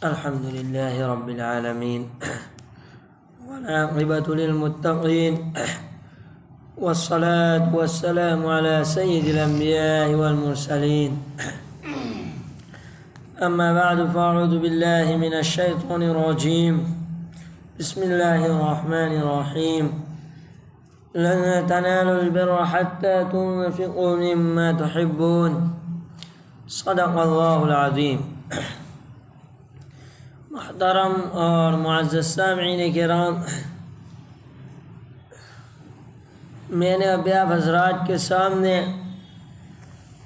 الحمد لله رب العالمين والعاقبة للمتقين والصلاة والسلام على سيد الأنبياء والمرسلين. أما بعد فأعوذ بالله من الشيطان الرجيم. بسم الله الرحمن الرحيم. لن تنالوا البر حتى تنفقوا مما تحبون. صدق اللہ العظیم. محترم اور معزز سامعین کرام، میں نے ابھی آپ حضرات کے سامنے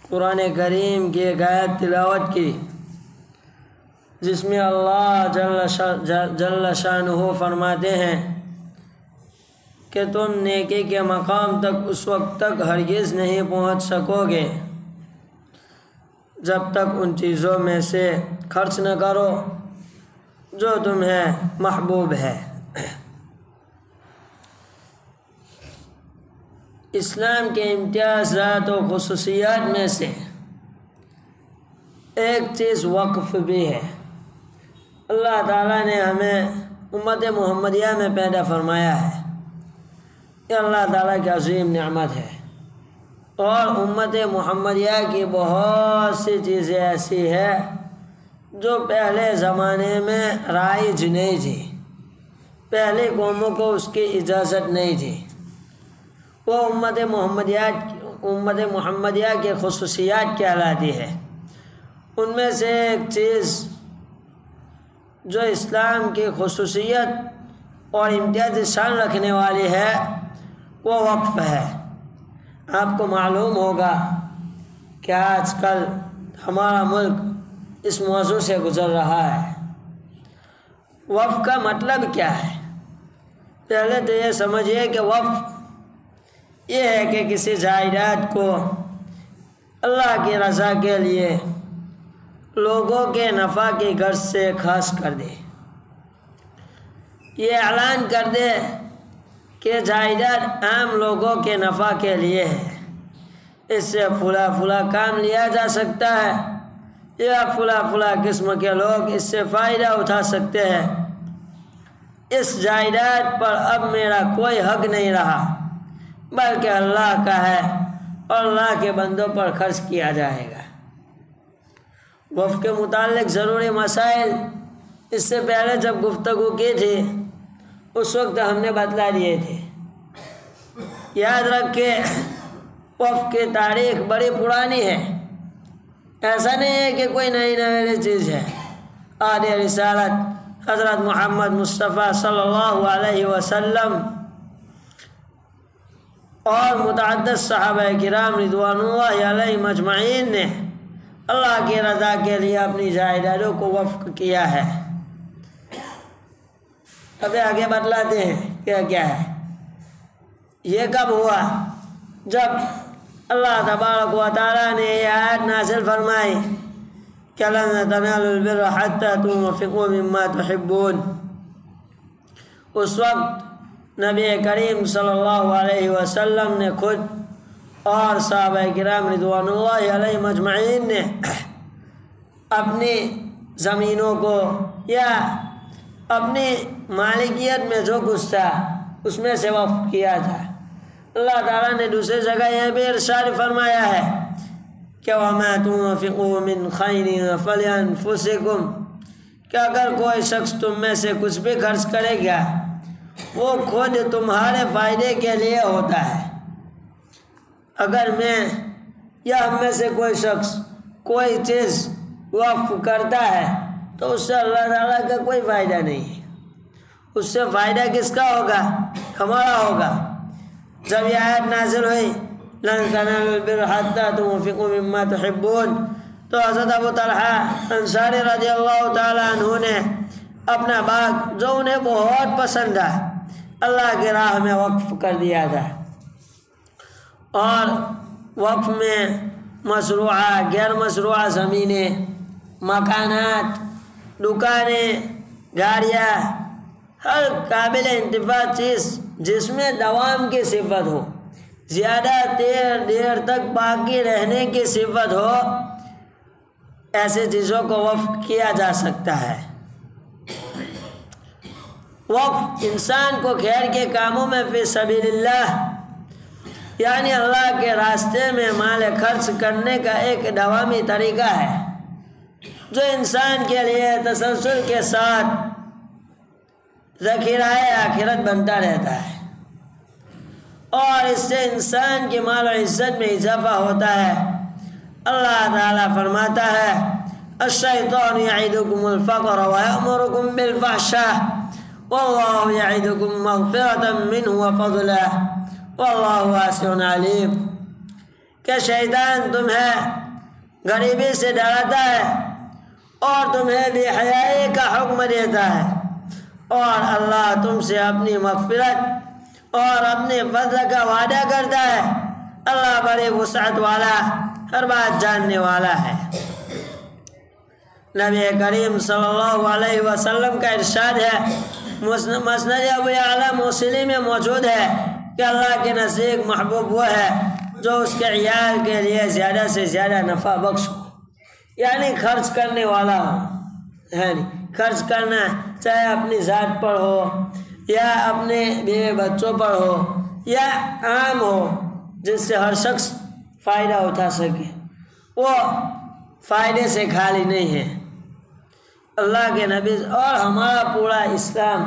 قرآن کریم کی ایک آیت تلاوت کی جس میں اللہ جل شانہ فرماتے ہیں کہ تم نیکی کے مقام تک اس وقت تک ہرگز نہیں پہنچ سکو گے جب تک ان چیزوں میں سے خرچ نہ کرو جو تمہیں محبوب ہے۔ اسلام کے امتیازات و خصوصیات میں سے ایک چیز وقف بھی ہے۔ اللہ تعالیٰ نے ہمیں امت محمدیہ میں پیدا فرمایا ہے، یہ اللہ تعالیٰ کی عظیم نعمت ہے، اور امت محمدیہ کی بہت سی چیزیں ایسی ہیں جو پہلے زمانے میں رائج نہیں تھی، پہلے قوموں کو اس کی اجازت نہیں تھی۔ وہ امت محمدیہ کے خصوصیات کہلاتی ہے۔ ان میں سے ایک چیز جو اسلام کی خصوصیت اور امتیازی شان رکھنے والی ہے وہ وقف ہے۔ آپ کو معلوم ہوگا کہ آج کل ہمارا ملک اس موضوع سے گزر رہا ہے۔ وقف کا مطلب کیا ہے؟ پہلے تو یہ سمجھیے کہ وقف یہ ہے کہ کسی جائیداد کو اللہ کی رضا کے لیے لوگوں کے نفع کی غرض سے خاص کر دے، یہ اعلان کر دے کہ جائیداد عام لوگوں کے نفع کے لیے ہے، اس سے فلاں کام لیا جا سکتا ہے یا فلاں قسم کے لوگ اس سے فائدہ اٹھا سکتے ہیں۔ اس جائیداد پر اب میرا کوئی حق نہیں رہا بلکہ اللہ کا ہے اور اللہ کے بندوں پر خرچ کیا جائے گا۔ وقف کے متعلق ضروری مسائل اس سے پہلے جب گفتگو کی تھی اس وقت ہم نے بتلا دیے تھے۔ یاد رکھیں وقف کی تاریخ بڑی پرانی ہے، ایسا نہیں ہے کہ کوئی نئی چیز ہے۔ آدِ رسالت حضرت محمد مصطفیٰ صلی اللہ علیہ وسلم اور متعدد صحابہ کرام رضوان اللہ علیہم اجمعین نے اللہ کی رضا کے لیے اپنی جائیدادوں کو وقف کیا ہے۔ ابھی آگے بتلاتے ہیں کیا ہے۔ یہ کب ہوا؟ جب اللہ تبارک و تعالیٰ نے یہ آیت نازل فرمائی کہ لن تنالوا البر حتى تنفقوا مما تحبون۔ اس وقت نبی کریم صلی اللہ علیہ وسلم نے خود اور صحابہ کرام رضوان اللہ علیہم اجمعین نے اپنی زمینوں کو یا اپنی مالکیت میں جو کچھ تھا اس میں سے وقف کیا تھا۔ اللہ تعالیٰ نے دوسری جگہ یہ بھی ارشاد فرمایا ہے کہ وَمَا تُنْفِقُوا مِنْ خَيْرٍ فَلِأَنفُسِكُمْ، کہ اگر کوئی شخص تم میں سے کچھ بھی خرچ کرے گا وہ خود تمہارے فائدے کے لیے ہوتا ہے۔ اگر میں یا ہم میں سے کوئی شخص کوئی چیز وقف کرتا ہے تو اس سے اللہ تعالیٰ کا کوئی فائدہ نہیں ہے، اس سے فائدہ کس کا ہوگا؟ ہمارا ہوگا۔ جب یہ آیت نازل ہوئی لن تنالوا البر حتى تنفقوا مما تحبون، تو حضرت ابو طلحہ انصاری رضی اللہ تعالیٰ عنہ نے اپنا باغ جو انہیں بہت پسند تھا اللہ کی راہ میں وقف کر دیا تھا۔ اور وقف میں مشروعہ غیر مشروعہ زمینیں، مکانات، دکانیں، گاڑیاں، ہر قابل انتفاع چیز جس میں دوام کی صفت ہو، زیادہ دیر تک باقی رہنے کی صفت ہو، ایسی چیزوں کو وقف کیا جا سکتا ہے۔ وقف انسان کو خیر کے کاموں میں فی سبیل اللہ یعنی اللہ کے راستے میں مال خرچ کرنے کا ایک دوامی طریقہ ہے جو انسان کے لیے تسلسل کے ساتھ ذخیرہ آخرت بنتا رہتا ہے، اور اس سے انسان کی مال و عزت میں اضافہ ہوتا ہے۔ اللہ تعالیٰ فرماتا ہے الشیطان یعدکم الفقر ویأمرکم بالفحشاء واللہ یعدکم مغفرۃ منہ وفضلا واللہ واسع علیم، کہ شیطان تمہیں غریبی سے ڈراتا ہے اور تمہیں بے حیائی کا حکم دیتا ہے، اور اللہ تم سے اپنی مغفرت اور اپنے فضل کا وعدہ کرتا ہے۔ اللہ بڑی وسعت والا، ہر بات جاننے والا ہے۔ نبی کریم صلی اللہ علیہ وسلم کا ارشاد ہے، مسند ابو اعلیٰ مسلم میں موجود ہے کہ اللہ کے نزدیک محبوب وہ ہے جو اس کے عیال کے لیے زیادہ سے زیادہ نفع بخش ہو، یعنی خرچ کرنے والا ہو، یعنی خرچ کرنا چاہے اپنی ذات پر ہو یا اپنے بیوی بچوں پر ہو یا عام ہو، جس سے ہر شخص فائدہ اٹھا سکے، وہ فائدے سے خالی نہیں ہے۔ اللہ کے نبی اور ہمارا پورا اسلام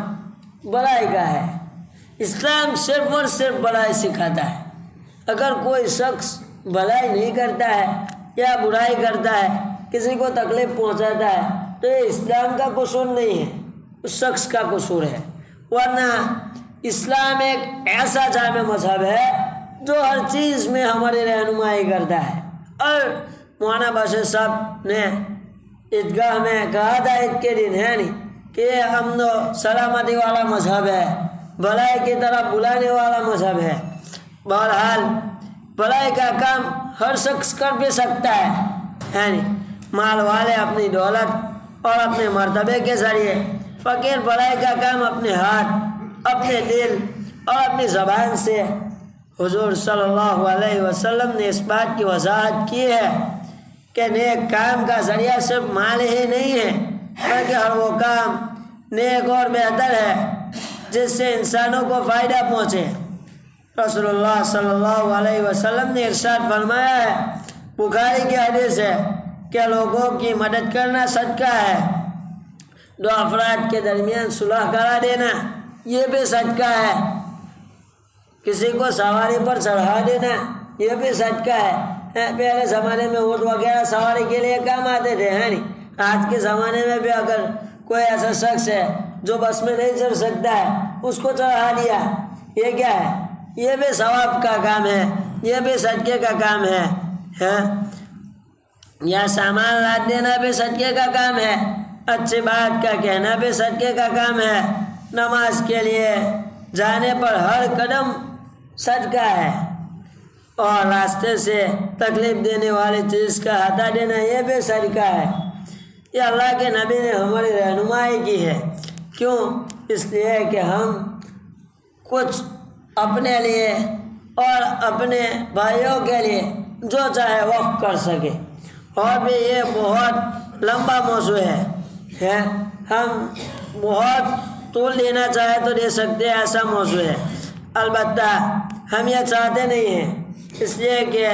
بڑائی کا ہے۔ اسلام صرف اور صرف بڑائی سکھاتا ہے۔ اگر کوئی شخص بھلائی نہیں کرتا ہے یا برائی کرتا ہے، کسی کو تکلیف پہنچاتا ہے، تو یہ اسلام کا قصور نہیں ہے، اس شخص کا قصور ہے۔ ورنہ اسلام ایک ایسا جامع مذہب ہے جو ہر چیز میں ہماری رہنمائی کرتا ہے۔ اور مولانا بشیر صاحب نے عیدگاہ میں کہا تھا عید کے دن، ہے نہیں کہ یہ امن و سلامتی والا مذہب ہے، بھلائی کی طرف بلانے والا مذہب ہے۔ بہرحال بھلائی کا کام ہر شخص کر بھی سکتا ہے نہیں، مال والے اپنی دولت اور اپنے مرتبے کے ذریعے، فقیر بھلائی کا کام اپنے ہاتھ، اپنے دل اور اپنی زبان سے۔ حضور صلی اللہ علیہ وسلم نے اس بات کی وضاحت کی ہے کہ نیک کام کا ذریعہ صرف مال ہی نہیں ہے، بلکہ ہر وہ کام نیک اور بہتر ہے جس سے انسانوں کو فائدہ پہنچے۔ رسول اللہ صلی اللہ علیہ وسلم نے ارشاد فرمایا ہے، بخاری کی حدیث ہے کہ لوگوں کی مدد کرنا صدقہ ہے، دو افراد کے درمیان صلح کرا دینا یہ بھی صدقہ ہے، کسی کو سواری پر چڑھا دینا یہ بھی صدقہ ہے۔ پہلے زمانے میں اونٹ وغیرہ سواری کے لیے کام آتے تھے، ہے نہیں؟ آج کے زمانے میں بھی اگر کوئی ایسا شخص ہے جو بس میں نہیں چڑھ سکتا ہے، اس کو چڑھا دیا، یہ کیا ہے؟ یہ بھی ثواب کا کام ہے، یہ بھی صدقے کا کام ہے۔ یا سامان لاد دینا بھی صدقے کا کام ہے، اچھی بات کا کہنا بھی صدقے کا کام ہے، نماز کے لیے جانے پر ہر قدم صدقہ ہے، اور راستے سے تکلیف دینے والی چیز کا ہٹا دینا یہ بھی صدقہ ہے۔ یہ اللہ کے نبی نے ہماری رہنمائی کی ہے۔ کیوں؟ اس لیے کہ ہم کچھ اپنے لیے اور اپنے بھائیوں کے لیے جو چاہے وقف کر سکے، اور بھی یہ بہت لمبا موضوع ہے، ہم بہت طول لینا چاہے تو دے سکتے ہیں، ایسا موضوع ہے۔ البتہ ہم یہ چاہتے نہیں ہیں، اس لیے کہ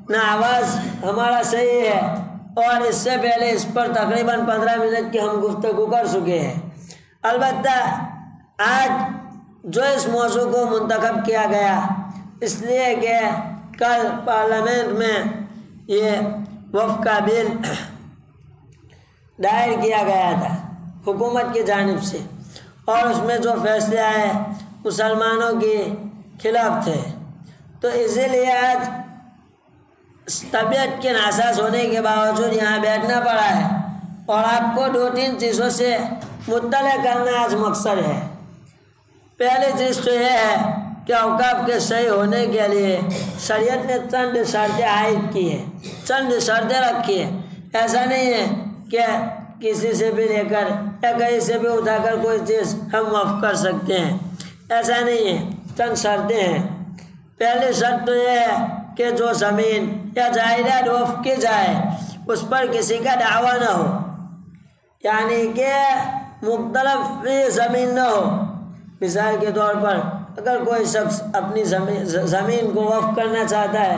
نہ آواز ہمارا صحیح ہے، اور اس سے پہلے اس پر تقریباً 15 منٹ کی ہم گفتگو کر چکے ہیں۔ البتہ آج جو اس موضوع کو منتخب کیا گیا، اس لیے کہ کل پارلیمنٹ میں یہ وقف کا بل دائر کیا گیا تھا حکومت کی جانب سے، اور اس میں جو فیصلے آئے مسلمانوں کے خلاف تھے، تو اسی لیے آج طبیعت کے ناساز ہونے کے باوجود یہاں بیٹھنا پڑا ہے، اور آپ کو 2-3 چیزوں سے مطلع کرنا آج مقصد ہے۔ پہلی چیز تو یہ ہے کہ اوقاف کے صحیح ہونے کے لیے شریعت نے چند شرطیں عائد کی ہیں، چند شرطیں رکھی ہیں۔ ایسا نہیں ہے کہ کسی سے بھی لے کر یا کہیں سے بھی اٹھا کر کوئی چیز ہم وقف کر سکتے ہیں، ایسا نہیں ہے، چند شرطیں ہیں۔ پہلی شرط تو یہ ہے کہ جو زمین یا جائیداد وقف کی جائے اس پر کسی کا دعویٰ نہ ہو، یعنی کہ مختلف زمین نہ ہو۔ مثال کے طور پر اگر کوئی شخص اپنی زمین کو وقف کرنا چاہتا ہے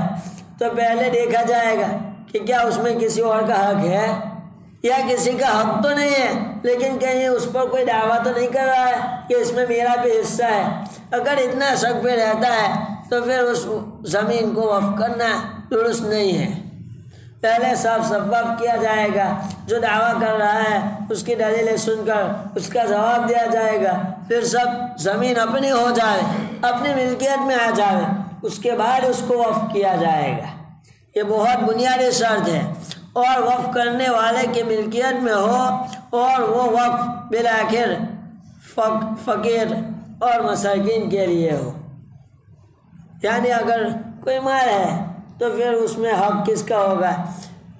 تو پہلے دیکھا جائے گا کہ کیا اس میں کسی اور کا حق ہے یا کسی کا حق تو نہیں ہے، لیکن کہیں اس پر کوئی دعویٰ تو نہیں کر رہا ہے کہ اس میں میرا بھی حصہ ہے۔ اگر اتنا شک پہ رہتا ہے تو پھر اس زمین کو وقف کرنا درست نہیں ہے۔ پہلے صاف شفاف کیا جائے گا، جو دعویٰ کر رہا ہے اس کی دلیلیں سن کر اس کا جواب دیا جائے گا، پھر سب زمین اپنی ہو جائے، اپنی ملکیت میں آ جائے، اس کے بعد اس کو وقف کیا جائے گا۔ یہ بہت بنیادی شرط ہے، اور وقف کرنے والے کی ملکیت میں ہو اور وہ وقف بالآخر فقیر اور مساکین کے لیے ہو۔ یعنی اگر کوئی مال ہے تو پھر اس میں حق کس کا ہوگا؟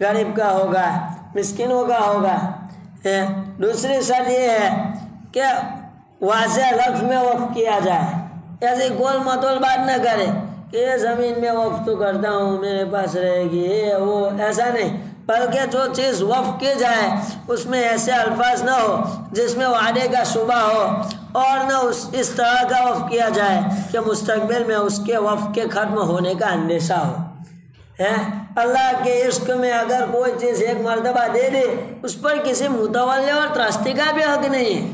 غریب کا ہوگا، مسکینوں کا ہوگا۔ دوسری شرط یہ ہے کہ واضح لفظ میں وقف کیا جائے، ایسی گول متول بات نہ کرے کہ یہ زمین میں وقف تو کرتا ہوں، میرے پاس رہے گی، یہ وہ، ایسا نہیں، بلکہ جو چیز وقف کی جائے اس میں ایسے الفاظ نہ ہو جس میں وعدے کا شبہ ہو، اور نہ اس طرح کا وقف کیا جائے کہ مستقبل میں اس کے وقف کے ختم ہونے کا اندیشہ ہو۔ اللہ کے عشق میں اگر کوئی چیز ایک مرتبہ دے دے، اس پر کسی متولی اور ٹرسٹی کا بھی حق نہیں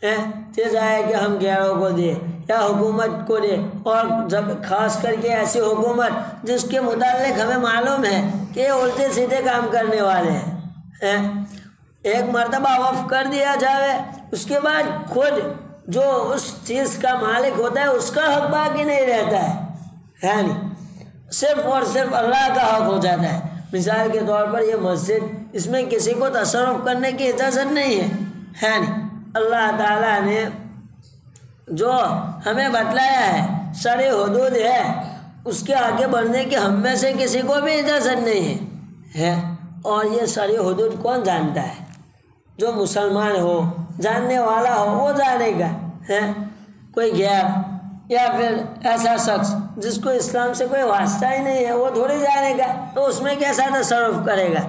ہے۔ چیز آئے کہ ہم غیروں کو دے یا حکومت کو دے، اور جب خاص کر کے ایسی حکومت جس کے متعلق ہمیں معلوم ہے کہ یہ الٹے سیدھے کام کرنے والے ہیں، ایک مرتبہ وقف کر دیا جائے، اس کے بعد خود جو اس چیز کا مالک ہوتا ہے اس کا حق باقی نہیں رہتا ہے نہیں، صرف اور صرف اللہ کا حق ہو جاتا ہے۔ مثال کے طور پر یہ مسجد، اس میں کسی کو تصرف کرنے کی اجازت نہیں ہے نہیں۔ اللہ تعالیٰ نے جو ہمیں بتلایا ہے، شرع حدود ہے، اس کے آگے بڑھنے کی ہم میں سے کسی کو بھی اجازت نہیں ہے۔ اور یہ شرع حدود کون جانتا ہے؟ جو مسلمان ہو، جاننے والا ہو، وہ جانے گا۔ کوئی غیر یا پھر ایسا شخص جس کو اسلام سے کوئی واسطہ ہی نہیں ہے، وہ تھوڑی جانے گا، تو اس میں کیسا تصرف کرے گا؟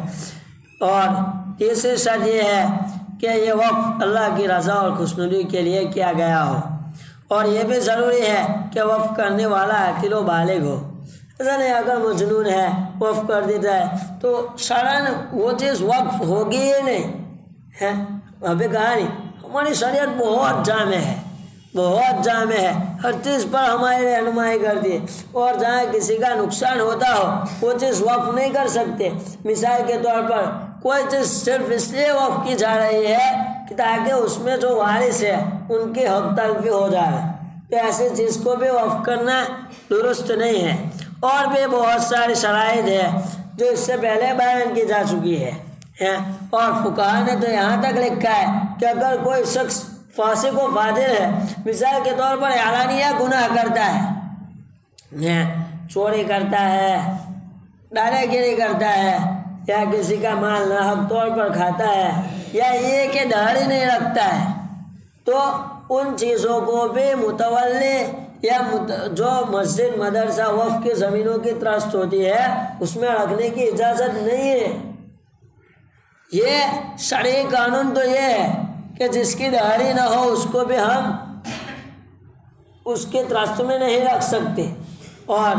اور تیسری شرط یہ ہے کہ یہ وقف اللہ کی رضا اور خوشنودی کے لیے کیا گیا ہو، اور یہ بھی ضروری ہے کہ وقف کرنے والا عاقل و بالغ ہو۔ ایسا نہیں اگر مجنون ہے وقف کر دیتا ہے تو شرعاً وہ چیز وقف ہوگی ہی نہیں ہے۔ ابھی کہا نہیں، ہماری شریعت بہت جامع ہے، بہت جامع ہے، ہر چیز پر ہماری رہنمائی کرتی ہے، اور جہاں کسی کا نقصان ہوتا ہو وہ چیز وقف نہیں کر سکتے۔ مثال کے طور پر کوئی چیز صرف اس لیے وقف کی جا رہی ہے کہ تاکہ اس میں جو وارث ہے ان کی حق تلفی ہو جائے، تو ایسی چیز کو بھی وقف کرنا درست نہیں ہے۔ اور بھی بہت ساری شرائط ہے جو اس سے پہلے بیان کی جا چکی ہے، اور فقہا نے تو یہاں تک لکھا ہے کہ اگر کوئی شخص فاسق و فاجر ہے، مثال کے طور پر اعلانیہ گناہ کرتا ہے، چوری کرتا ہے، ڈاکہ گیری کرتا ہے، یا کسی کا مال ناحق طور پر کھاتا ہے، یا یہ کہ داڑھی نہیں رکھتا ہے، تو ان چیزوں کو بھی متولی یا جو مسجد مدرسہ وقف کی زمینوں کی ٹرسٹ ہوتی ہے اس میں رکھنے کی اجازت نہیں ہے۔ یہ شرعی قانون تو یہ ہے کہ جس کی داڑھی نہ ہو اس کو بھی ہم اس کے ٹرسٹ میں نہیں رکھ سکتے۔ اور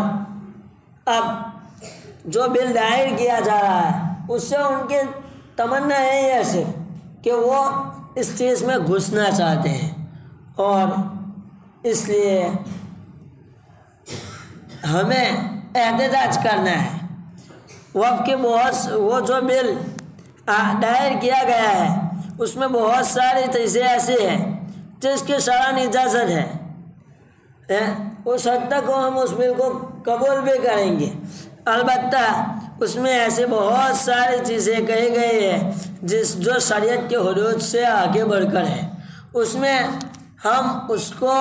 اب جو بل دائر کیا جا رہا ہے اس سے ان کی تمنا یہی ہے صرف کہ وہ اس چیز میں گھسنا چاہتے ہیں، اور اس لیے ہمیں احتجاج کرنا ہے۔ وقف کی وہ جو بل دائر کیا گیا ہے اس میں بہت ساری چیزیں ایسی ہیں جس کی شرعاً اجازت ہے، اس حد تک ہم اس بل کو قبول بھی کریں گے۔ البتہ اس میں ایسے بہت ساری چیزیں کہی گئی ہیں جو شریعت کے حدود سے آگے بڑھ کر ہے، اس میں ہم اس کو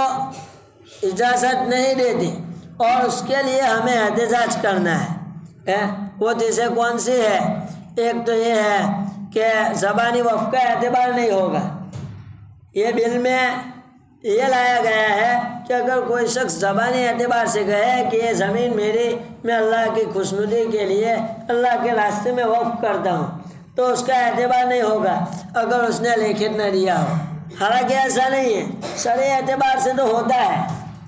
اجازت نہیں دیتے، اور اس کے لیے ہمیں احتجاج کرنا ہے۔ وہ چیزیں کون سی ہے؟ ایک تو یہ ہے کہ زبانی وقف کا اعتبار نہیں ہوگا، یہ بل میں یہ لایا گیا ہے کہ اگر کوئی شخص زبانی اعتبار سے کہے کہ یہ زمین میری، میں اللہ کی خوشنودی کے لیے اللہ کے راستے میں وقف کرتا ہوں، تو اس کا اعتبار نہیں ہوگا اگر اس نے لکھت نہ دیا ہو۔ حالانکہ ایسا نہیں ہے، شرعی اعتبار سے تو ہوتا ہے،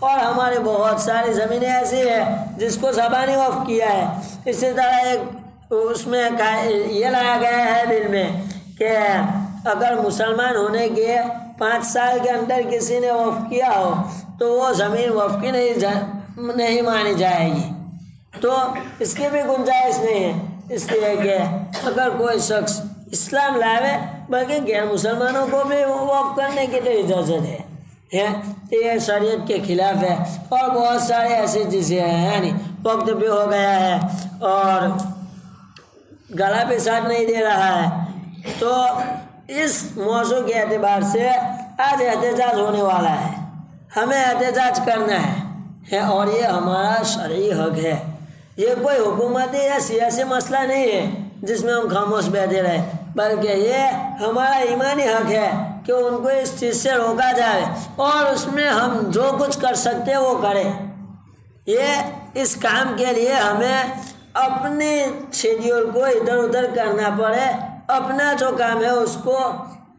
اور ہماری بہت ساری زمینیں ایسی ہیں جس کو زبانی وقف کیا ہے۔ اسی طرح ایک اس میں یہ لایا گیا ہے بل میں کہ اگر مسلمان ہونے کے 5 سال کے اندر کسی نے وقف کیا ہو تو وہ زمین وقف کی نہیں مانی جائے گی، تو اس کی بھی گنجائش نہیں ہے، اس لیے کہ اگر کوئی شخص اسلام لائے بلکہ غیر مسلمانوں کو بھی وقف کرنے کی تو اجازت ہے، یہ شریعت کے خلاف ہے۔ اور بہت سارے ایسی چیزیں ہیں، یعنی وقت بھی ہو گیا ہے اور گلا بھی ساتھ نہیں دے رہا ہے، تو اس موضوع کے اعتبار سے آج احتجاج ہونے والا ہے، ہمیں احتجاج کرنا ہے اور یہ ہمارا شرعی حق ہے۔ یہ کوئی حکومتی یا سیاسی مسئلہ نہیں ہے جس میں ہم خاموش بیٹھے رہے، بلکہ یہ ہمارا ایمانی حق ہے کہ ان کو اس چیز سے روکا جائے اور اس میں ہم جو کچھ کر سکتے وہ کریں۔ یہ اس کام کے لیے ہمیں اپنے شیڈیول کو ادھر ادھر کرنا پڑے، اپنا جو کام ہے اس کو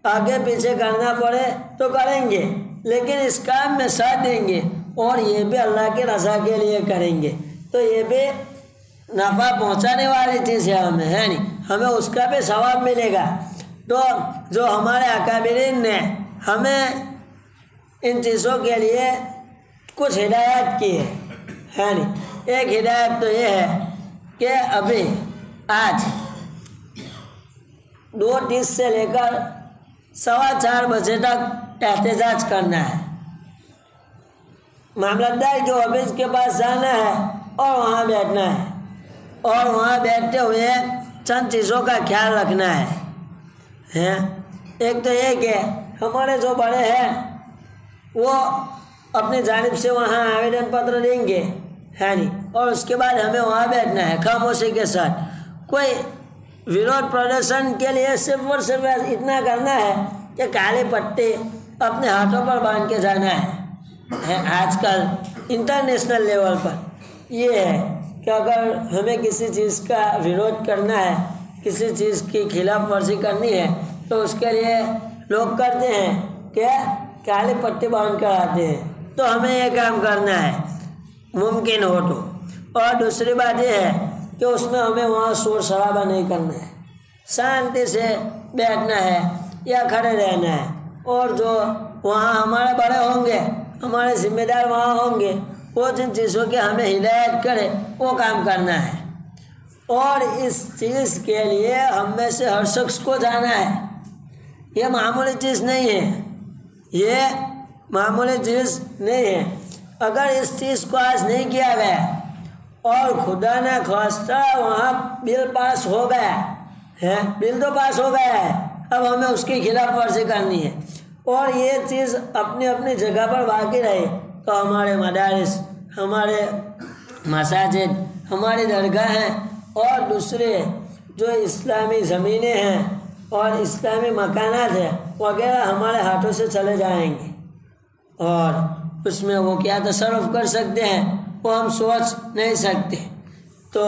آگے پیچھے کرنا پڑے تو کریں گے، لیکن اس کام میں ساتھ دیں گے اور یہ بھی اللہ کی رضا کے لیے کریں گے، تو یہ بھی نفع پہنچانے والی چیز ہے ہمیں اس کا بھی ثواب ملے گا۔ تو جو ہمارے اکابرین نے ہمیں ان چیزوں کے لیے کچھ ہدایت کی ہے، ایک ہدایت تو یہ ہے کہ ابھی آج 2:30 سے لے کر 4:15 بجے تک احتجاج کرنا ہے، معاملتدار کے آفس کے پاس جانا ہے اور وہاں بیٹھنا ہے، اور وہاں بیٹھتے ہوئے چند چیزوں کا خیال رکھنا ہے۔ ایک تو یہ کہ ہمارے جو بڑے ہیں وہ اپنی جانب سے وہاں آویدن پتر دیں گے، اور اس کے بعد ہمیں وہاں بیٹھنا ہے خاموشی کے ساتھ۔ کوئی ویروڈ پردرشن کے لیے صرف اور صرف اتنا کرنا ہے کہ کالی پٹی اپنے ہاتھوں پر باندھ کے جانا ہے۔ آج کل انٹرنیشنل لیول پر یہ ہے کہ اگر ہمیں کسی چیز کا ویروڈ کرنا ہے، کسی چیز کی خلاف ورزی کرنی ہے تو اس کے لیے لوگ کرتے ہیں کہ کالی پٹی باندھ کر آتے ہیں، تو ہمیں یہ کام کرنا ہے ممکن ہو تو۔ اور دوسری بات یہ ہے کہ اس میں ہمیں وہاں شور شرابہ نہیں کرنا ہے، شانتی سے بیٹھنا ہے یا کھڑے رہنا ہے، اور جو وہاں ہمارے بڑے ہوں گے، ہمارے ذمہ دار وہاں ہوں گے، وہ جن چیزوں کی ہمیں ہدایت کرے وہ کام کرنا ہے۔ اور اس چیز کے لیے ہم میں سے ہر شخص کو جانا ہے، یہ معمولی چیز نہیں ہے، یہ معمولی چیز نہیں ہے۔ اگر اس چیز کو آج نہیں کیا گیا اور خدا نہ خواستہ وہاں بل پاس ہو گیا ہے، بل تو پاس ہو گیا ہے، اب ہمیں اس کی خلاف ورزی کرنی ہے اور یہ چیز اپنی اپنی جگہ پر باقی رہے، تو ہمارے مدارس، ہمارے مساجد، ہماری درگاہیں اور دوسرے جو اسلامی زمینیں ہیں اور اسلامی مکانات ہیں وغیرہ ہمارے ہاتھوں سے چلے جائیں گے، اور اس میں وہ کیا تصرف کر سکتے ہیں وہ ہم سوچ نہیں سکتے۔ تو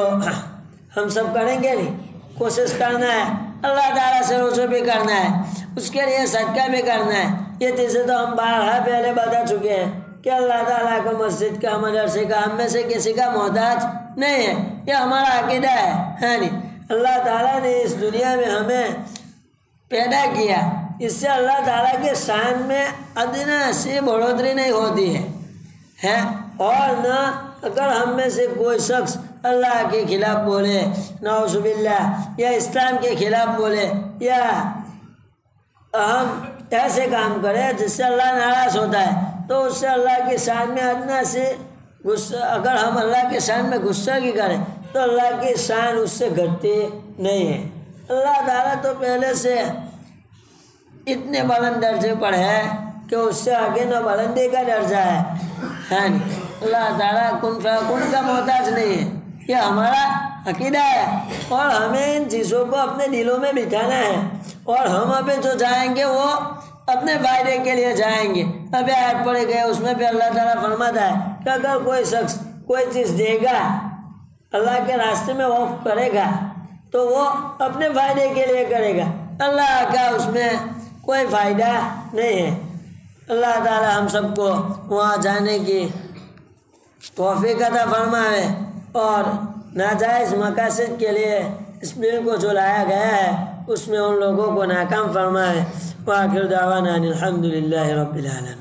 ہم سب کریں گے نہیں، کوشش کرنا ہے، اللہ تعالیٰ سے رجوع بھی کرنا ہے، اس کے لیے صدقہ بھی کرنا ہے۔ یہ چیزیں تو ہم بارہا پہلے بتا چکے ہیں کہ اللہ تعالیٰ کو مسجد کا، مدرسے کا، ہم میں سے کسی کا محتاج نہیں ہے، یہ ہمارا عقیدہ ہے نہیں۔ اللہ تعالیٰ نے اس دنیا میں ہمیں پیدا کیا، اس سے اللہ تعالیٰ کے شان میں ادنا سی بڑھوتری نہیں ہوتی ہے، اور نہ اگر ہم میں سے کوئی شخص اللہ کے خلاف بولے، نعوذ باللہ، یا اسلام کے خلاف بولے، یا ہم ایسے کام کریں جس سے اللہ ناراض ہوتا ہے، تو اس سے اللہ کے شان میں ادنا سے غصہ، اگر ہم اللہ کے شان میں غصہ کی کریں تو اللہ کی شان اس سے گھٹتی نہیں ہے۔ اللہ تعالیٰ تو پہلے سے اتنے بلند درجے پر ہے کہ اس سے آگے نہ بلندی کا درجہ ہے اللہ تعالیٰ کن فیکون کا محتاج نہیں ہے، یہ ہمارا عقیدہ ہے، اور ہمیں ان چیزوں کو اپنے دلوں میں بٹھانا ہے، اور ہم ابھی جو جائیں گے وہ اپنے فائدے کے لیے جائیں گے۔ ابھی آیت پڑھے گئے اس میں بھی اللہ تعالیٰ فرماتا ہے کہ اگر کوئی شخص کوئی چیز دے گا، اللہ کے راستے میں وقف کرے گا، تو وہ اپنے فائدے کے لیے کرے گا، اللہ کا اس میں کوئی فائدہ نہیں ہے۔ اللہ تعالیٰ ہم سب کو وہاں جانے کی توفیق عطا فرمائے اور ناجائز مقاصد کے لیے اس بل کو جو لایا گیا ہے اس میں ان لوگوں کو ناکام فرمائے۔ وآخر دعوانا ان الحمد للہ رب العالمین۔